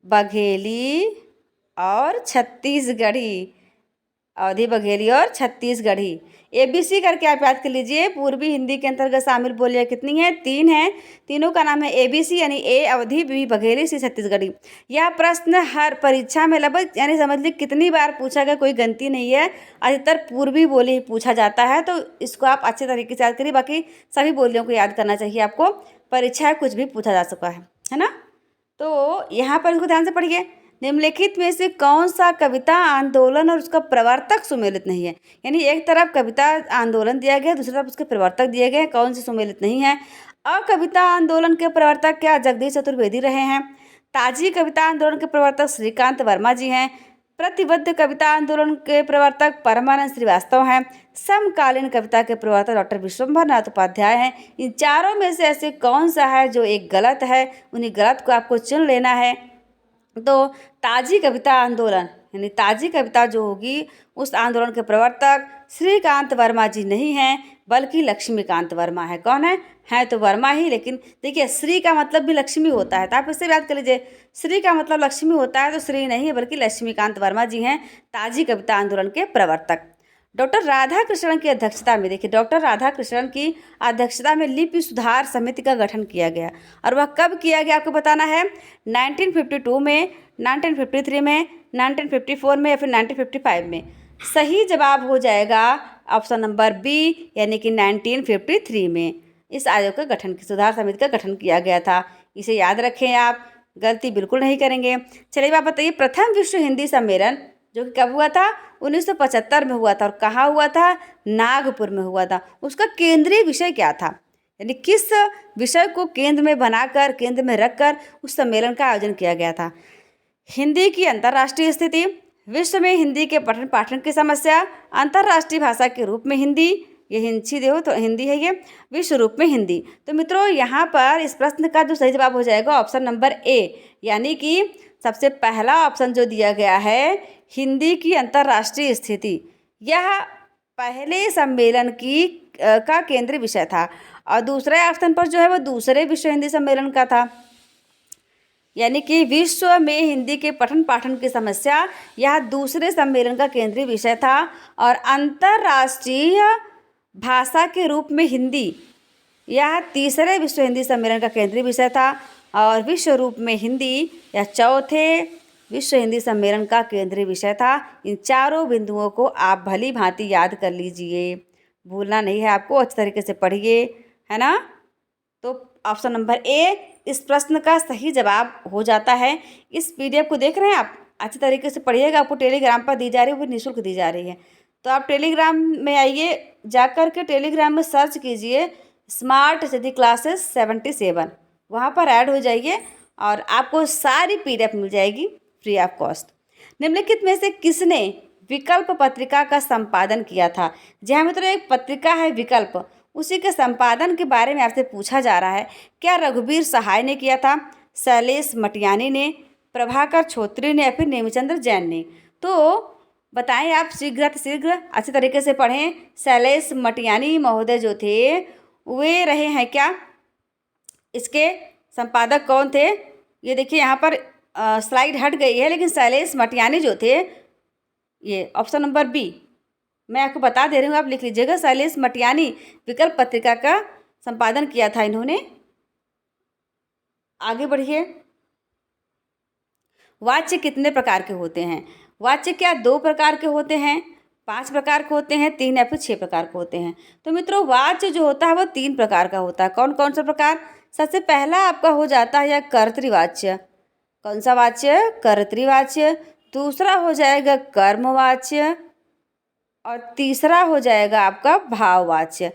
बघेली और छत्तीसगढ़ी। अवधी, बघेली और छत्तीसगढ़ी। ABC करके आप याद कर लीजिए। पूर्वी हिंदी के अंतर्गत शामिल बोलियां कितनी हैं? 3 हैं। तीनों का नाम है ABC, यानी A Awadhi, B Bagheli, C Chhattisgarhi. यह प्रश्न हर परीक्षा में लगभग यानी समझ लीजिए कितनी बार पूछा गया, कोई गिनती नहीं है। अधिकतर पूर्वी बोली पूछा जाता है, तो इसको आप अच्छे तरीके से याद करिए। बाकी सभी बोलियों को याद करना चाहिए आपको, परीक्षा कुछ भी पूछा जा सकता है ना। तो यहाँ पर इसको ध्यान से पढ़िए। निम्नलिखित में से कौन सा कविता आंदोलन और उसका प्रवर्तक सुमेलित नहीं है? यानी एक तरफ कविता आंदोलन दिया गया, दूसरी तरफ उसके प्रवर्तक दिए गए, कौन से सुमेलित नहीं है? अकविता आंदोलन के प्रवर्तक क्या जगदीश चतुर्वेदी रहे हैं? ताजी कविता आंदोलन के प्रवर्तक श्रीकांत वर्मा जी हैं। प्रतिबद्ध कविता आंदोलन के प्रवर्तक परमानंद श्रीवास्तव हैं। समकालीन कविता के प्रवर्तक डॉक्टर विश्वम्भर नाथ उपाध्याय हैं। इन चारों में से ऐसे कौन सा है जो एक गलत है? उन्हीं गलत को आपको चुन लेना है। तो ताजी कविता आंदोलन यानी ताजी कविता जो होगी, उस आंदोलन के प्रवर्तक श्रीकांत वर्मा जी नहीं हैं, बल्कि लक्ष्मीकांत वर्मा है। कौन है तो वर्मा ही, लेकिन देखिए श्री का मतलब भी लक्ष्मी होता है, तो आप इससे याद कर लीजिए। श्री का मतलब लक्ष्मी होता है, तो श्री नहीं है बल्कि लक्ष्मीकांत वर्मा जी हैं ताजी कविता आंदोलन के प्रवर्तक। डॉक्टर राधाकृष्णन की अध्यक्षता में, देखिए डॉक्टर राधाकृष्णन की अध्यक्षता में लिपि सुधार समिति का गठन किया गया। और वह कब किया गया आपको बताना है? 1952 में, 1953 में, 1954 में या फिर 1955 में? सही जवाब हो जाएगा ऑप्शन नंबर बी, यानी कि 1953 में इस आयोग का गठन, सुधार समिति का गठन किया गया था। इसे याद रखें, आप गलती बिल्कुल नहीं करेंगे। चलिए आप बताइए, प्रथम विश्व हिंदी सम्मेलन जो कि कब हुआ था? 1975 में हुआ था। और कहाँ हुआ था? नागपुर में हुआ था। उसका केंद्रीय विषय क्या था? यानी किस विषय को केंद्र में बनाकर, केंद्र में रखकर उस सम्मेलन का आयोजन किया गया था? हिंदी की अंतर्राष्ट्रीय स्थिति, विश्व में हिंदी के पठन पाठन की समस्या, अंतर्राष्ट्रीय भाषा के रूप में हिंदी, ये हिंदी देखो तो हिंदी है, ये विश्व रूप में हिंदी। तो मित्रों यहाँ पर इस प्रश्न का जो सही जवाब हो जाएगा ऑप्शन नंबर ए, यानी कि सबसे पहला ऑप्शन जो दिया गया है हिंदी की अंतर्राष्ट्रीय स्थिति, यह पहले सम्मेलन का केंद्रीय विषय था। और दूसरे ऑप्शन पर जो है वो दूसरे विश्व हिंदी सम्मेलन का था, यानी कि विश्व में हिंदी के पठन पाठन की समस्या यह दूसरे सम्मेलन का केंद्रीय विषय था। और अंतर्राष्ट्रीय भाषा के रूप में हिंदी यह तीसरे विश्व हिंदी सम्मेलन का केंद्रीय विषय था। और विश्व रूप में हिंदी यह चौथे विश्व हिंदी सम्मेलन का केंद्रीय विषय था। इन चारों बिंदुओं को आप भली भांति याद कर लीजिए, भूलना नहीं है आपको, अच्छी तरीके से पढ़िए, है ना। तो ऑप्शन नंबर ए इस प्रश्न का सही जवाब हो जाता है। इस पीडीएफ को देख रहे हैं आप, अच्छी तरीके से पढ़िएगा, आपको टेलीग्राम पर दी जा रही है, वो निःशुल्क दी जा रही है। तो आप टेलीग्राम में आइए, जाकर के टेलीग्राम में सर्च कीजिए स्मार्ट सिटी क्लासेस 77, वहाँ पर ऐड हो जाइए और आपको सारी पीडीएफ मिल जाएगी फ्री ऑफ कॉस्ट। निम्नलिखित में से किसने विकल्प पत्रिका का संपादन किया था? जी हाँ मित्रों, एक पत्रिका है विकल्प, उसी के संपादन के बारे में आपसे पूछा जा रहा है। क्या रघुवीर सहाय ने किया था, शैलेश मटियानी ने, प्रभाकर छोत्री ने या फिर नेमिचंद्र जैन ने? तो बताएं आप शीघ्र अच्छी तरीके से पढ़ें। शैलेश मटियानी महोदय जो थे वे रहे हैं क्या? इसके संपादक कौन थे? ये देखिए यहाँ पर स्लाइड हट गई है, लेकिन शैलेश मटियानी जो थे, ये ऑप्शन नंबर बी मैं आपको बता दे रही हूँ, आप लिख लीजिएगा। शैलेश मटियानी विकल्प पत्रिका का संपादन किया था इन्होंने। आगे बढ़िए। वाच्य कितने प्रकार के होते हैं? वाच्य क्या 2 प्रकार के होते हैं, 5 प्रकार के होते हैं, 3 या फिर 6 प्रकार के होते हैं? तो मित्रों वाच्य जो होता है वो 3 प्रकार का होता है। कौन कौन सा प्रकार? सबसे पहला आपका हो जाता है कर्तृवाच्य। कौन सा वाच्य? कर्तृवाच्य। दूसरा हो जाएगा कर्मवाच्य और तीसरा हो जाएगा आपका भाववाच्य।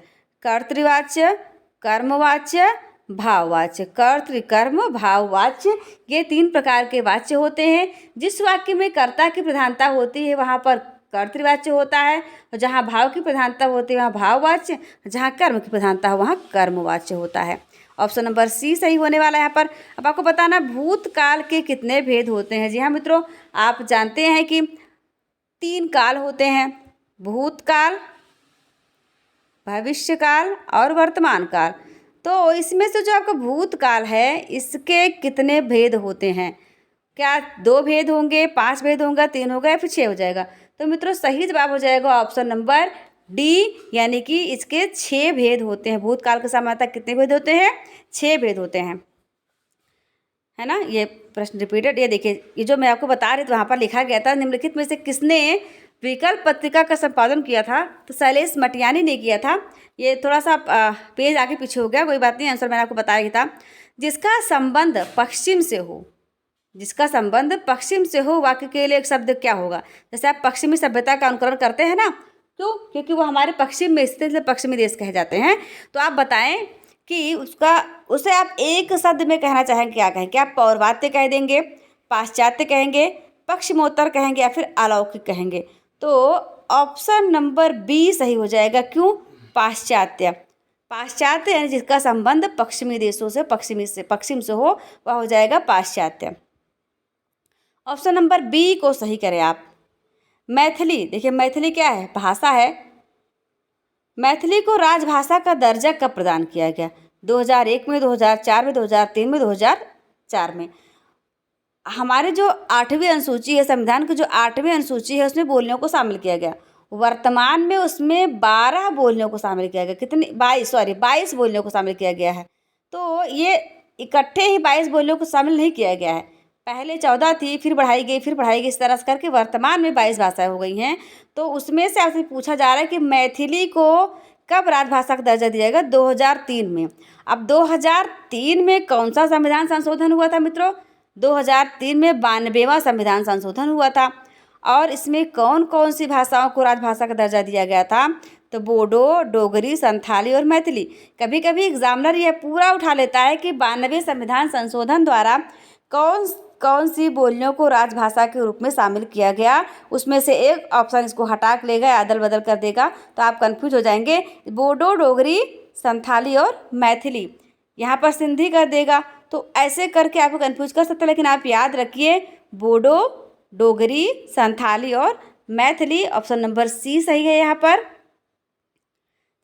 कर्तृवाच्य, कर्मवाच्य, भाववाच्य। कर्तृ, कर्म, भाववाच्य, ये 3 प्रकार के वाच्य होते हैं। जिस वाक्य में कर्ता की प्रधानता होती है वहाँ पर कर्तृवाच्य होता है, और जहाँ भाव की प्रधानता होती है वहाँ भाववाच्य, जहाँ कर्म की प्रधानता हो वहाँ कर्मवाच्य होता है। ऑप्शन नंबर सी सही होने वाला है यहाँ पर। अब आपको बताना भूतकाल के कितने भेद होते हैं? जी हाँ मित्रों, आप जानते हैं कि 3 काल होते हैं, भूतकाल, भविष्यकाल और वर्तमान काल। तो इसमें से जो आपका भूतकाल है इसके कितने भेद होते हैं? क्या 2 भेद होंगे, 5 भेद होंगे, 3 होगा या फिर 6 हो जाएगा? तो मित्रों सही जवाब हो जाएगा ऑप्शन नंबर डी, यानी कि इसके 6 भेद होते हैं। भूतकाल के समानता कितने भेद होते हैं? 6 भेद होते हैं, है ना। ये प्रश्न रिपीटेड, ये देखिए, ये जो मैं आपको बता रही थी वहाँ पर लिखा गया था निम्नलिखित में से किसने विकल्प पत्रिका का संपादन किया था? तो शैलेश मटियानी ने किया था। ये थोड़ा सा पेज आगे पीछे हो गया, कोई बात नहीं, आंसर मैंने आपको बताया था। जिसका संबंध पश्चिम से हो, जिसका संबंध पश्चिम से हो, वाक्य के लिए एक शब्द क्या होगा? जैसे आप पश्चिमी सभ्यता का अनुकरण करते हैं ना, क्यों? क्योंकि वो हमारे पश्चिम में स्थित, इसलिए पश्चिमी देश कहे जाते हैं। तो आप बताएं कि उसे आप एक शब्द में कहना चाहें, क्या कहें? क्या आप पौर्वात्य कह देंगे, पाश्चात्य कहेंगे, पश्चिमोत्तर कहेंगे या फिर अलौकिक कहेंगे? तो ऑप्शन नंबर बी सही हो जाएगा। क्यों? पाश्चात्य। पाश्चात्य यानी जिसका संबंध पश्चिमी देशों से, पश्चिम से हो, वह हो जाएगा पाश्चात्य। ऑप्शन नंबर बी को सही करें आप। मैथिली, देखिए मैथिली क्या है? भाषा है। मैथिली को राजभाषा का दर्जा कब प्रदान किया गया? 2001 में, 2004 में, 2003 में, 2004 में। हमारे जो 8वीं अनुसूची है, संविधान की जो 8वीं अनुसूची है, उसमें बोलियों को शामिल किया गया। वर्तमान में उसमें 12 बोलियों को शामिल किया गया। कितनी? 22 बोलियों को शामिल किया गया है। तो ये इकट्ठे ही 22 बोलियों को शामिल नहीं किया गया है। पहले 14 थी, फिर बढ़ाई गई, इस तरह से करके वर्तमान में 22 भाषाएं हो गई हैं। तो उसमें से आपसे पूछा जा रहा है कि मैथिली को कब राजभाषा का दर्जा दिया जाएगा? 2003 में। अब 2003 में कौन सा संविधान संशोधन हुआ था मित्रों? 2003 में 92वां संविधान संशोधन हुआ था। और इसमें कौन कौन सी भाषाओं को राजभाषा का दर्जा दिया गया था? तो बोडो, डोगरी, संथाली और मैथिली। कभी कभी एग्जामिनर यह पूरा उठा लेता है कि 92वें संविधान संशोधन द्वारा कौन कौन सी बोलियों को राजभाषा के रूप में शामिल किया गया? उसमें से एक ऑप्शन इसको हटा के लेगा, अदल बदल कर देगा, तो आप कंफ्यूज हो जाएंगे। बोडो, डोगरी, संथाली और मैथिली। यहाँ पर सिंधी कर देगा, तो ऐसे करके आपको कंफ्यूज कर सकते हैं, लेकिन आप याद रखिए बोडो, डोगरी, संथाली और मैथिली। ऑप्शन नंबर सी सही है। यहाँ पर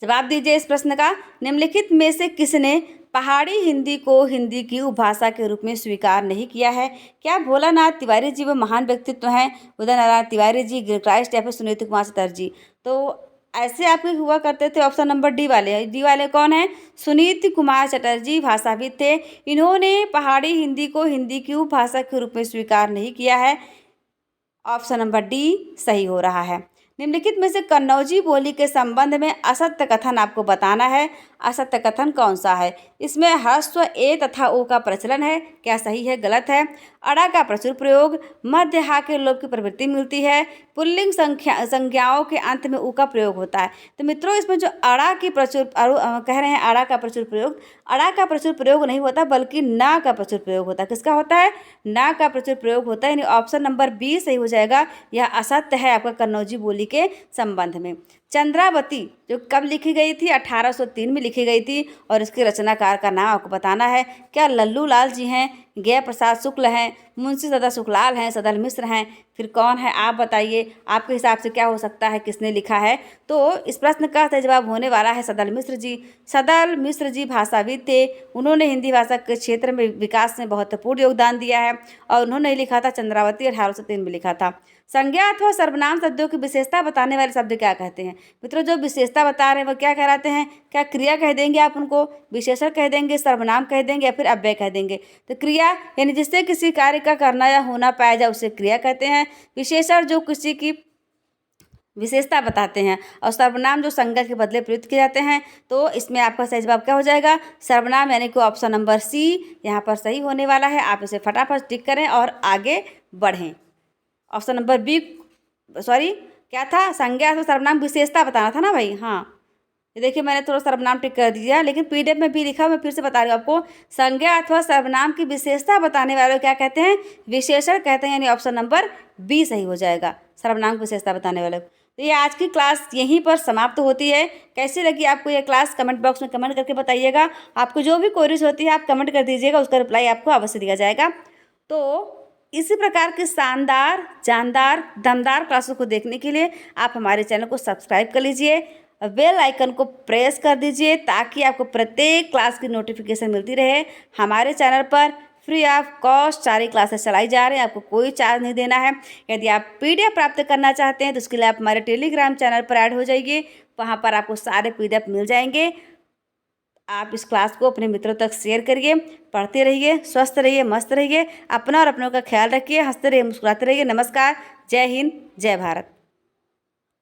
जवाब दीजिए इस प्रश्न का। निम्नलिखित में से किसने पहाड़ी हिंदी को हिंदी की उपभाषा के रूप में स्वीकार नहीं किया है? क्या भोलानाथ तिवारी जी वो महान व्यक्तित्व हैं, उदय नारायण तिवारी जी, गिरिराज या फिर सुनीति कुमार चटर्जी? तो ऐसे आपके हुआ करते थे। ऑप्शन नंबर डी वाले कौन है? सुनीति कुमार चटर्जी भाषाविद थे। इन्होंने पहाड़ी हिंदी को हिंदी की उपभाषा के रूप में स्वीकार नहीं किया है। ऑप्शन नंबर डी सही हो रहा है। निम्नलिखित में से कन्नौजी बोली के संबंध में असत्य कथन आपको बताना है। असत्य कथन कौन सा है? इसमें ह्रस्व ए तथा ओ का प्रचलन है, क्या सही है गलत है? अड़ा का प्रचुर प्रयोग, मध्य हा के लोप की प्रवृत्ति मिलती है, पुल्लिंग संज्ञाओं के अंत में उ का प्रयोग होता है। तो मित्रों इसमें जो अड़ा की कह रहे हैं अड़ा का प्रचुर प्रयोग, अड़ा का प्रचुर प्रयोग नहीं होता बल्कि ना का प्रचुर प्रयोग होता है। किसका होता है? ना का प्रचुर प्रयोग होता है। यानी ऑप्शन नंबर बी सही हो जाएगा। यह असत्य है आपका कन्नौजी बोली के संबंध में। चंद्रावती जो कब लिखी गई थी? 1803 में लिखी गई थी। और इसके रचनाकार का नाम आपको बताना है। क्या लल्लू लाल जी हैं, गया प्रसाद शुक्ल हैं, मुंशी सदा सुखलाल हैं, सदल मिश्र हैं, फिर कौन है आप बताइए? आपके हिसाब से क्या हो सकता है, किसने लिखा है? तो इस प्रश्न का सही जवाब होने वाला है सदल मिश्र जी। सदल मिश्र जी भाषाविद थे। उन्होंने हिंदी भाषा के क्षेत्र में विकास में महत्वपूर्ण योगदान दिया है और उन्होंने लिखा था चंद्रावती 1803 में लिखा था। संज्ञा अथवा सर्वनाम शब्दों की विशेषता बताने वाले शब्द क्या कहते हैं? मित्रों जो विशेषता बता रहे हैं वो क्या कहलाते हैं? क्या क्रिया कह देंगे आप उनको, विशेषण कह देंगे, सर्वनाम कह देंगे या फिर अव्यय कह देंगे? तो क्रिया यानी जिससे किसी कार्य का करना या होना पाया जाए उसे क्रिया कहते हैं। विशेषण जो किसी की विशेषता बताते हैं और सर्वनाम जो संज्ञा के बदले प्रयुक्त किए जाते हैं। तो इसमें आपका सही जवाब क्या हो जाएगा? सर्वनाम, यानी कि ऑप्शन नंबर सी यहाँ पर सही होने वाला है। आप इसे फटाफट टिक करें और आगे बढ़ें। ऑप्शन नंबर बी क्या था? संज्ञा अथवा सर्वनाम विशेषता बताना था ना भाई। हाँ ये देखिए मैंने थोड़ा सर्वनाम टिक कर दिया, लेकिन पीडीएफ में भी लिखा, मैं फिर से बता रही हूँ आपको। संज्ञा अथवा सर्वनाम की विशेषता बताने वाले क्या कहते हैं? विशेषण कहते हैं। यानी ऑप्शन नंबर बी सही हो जाएगा, सर्वनाम की विशेषता बताने वाले। तो ये आज की क्लास यहीं पर समाप्त होती है। कैसी लगी आपको ये क्लास? कमेंट बॉक्स में कमेंट करके बताइएगा। आपको जो भी क्वेरीज होती है आप कमेंट कर दीजिएगा, उसका रिप्लाई आपको अवश्य दिया जाएगा। तो इसी प्रकार की शानदार, जानदार, दमदार क्लासों को देखने के लिए आप हमारे चैनल को सब्सक्राइब कर लीजिए, बेल आइकन को प्रेस कर दीजिए ताकि आपको प्रत्येक क्लास की नोटिफिकेशन मिलती रहे। हमारे चैनल पर फ्री ऑफ कॉस्ट सारी क्लासेस चलाई जा रही हैं, आपको कोई चार्ज नहीं देना है। यदि आप पीडीएफ प्राप्त करना चाहते हैं तो उसके लिए आप हमारे टेलीग्राम चैनल पर ऐड हो जाइए, वहाँ पर आपको सारे पीडीएफ मिल जाएंगे। आप इस क्लास को अपने मित्रों तक शेयर करिए, पढ़ते रहिए, स्वस्थ रहिए, मस्त रहिए, अपना और अपनों का ख्याल रखिए, हंसते रहिए, मुस्कुराते रहिए। नमस्कार, जय हिंद, जय भारत।